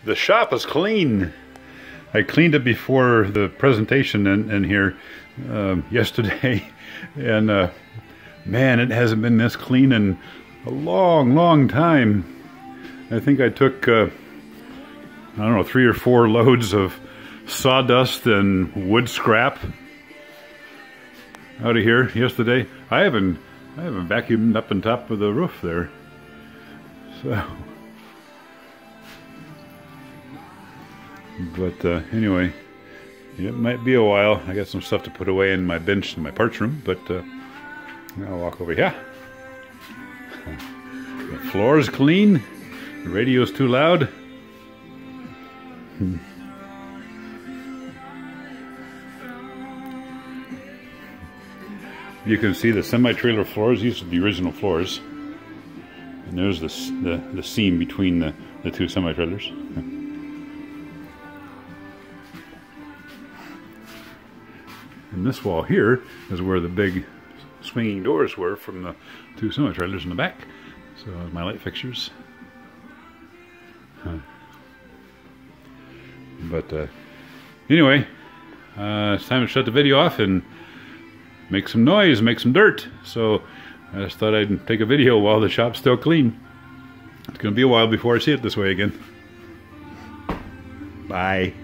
The shop is clean. I cleaned it before the presentation in here yesterday, and man, it hasn't been this clean in a long time. I think I took I don't know, 3 or 4 loads of sawdust and wood scrap out of here yesterday. I haven't vacuumed up on top of the roof there, so. But anyway, it might be a while. I got some stuff to put away in my bench in my parts room, but I'll walk over here. The floor is clean. The radio's too loud. You can see the semi-trailer floors. These are the original floors, and there's the seam between the 2 semi-trailers. And this wall here is where the big swinging doors were from the 2 semi-trailers in the back. So my light fixtures. But anyway, it's time to shut the video off and make some noise, make some dirt. So I just thought I'd take a video while the shop's still clean. It's going to be a while before I see it this way again. Bye.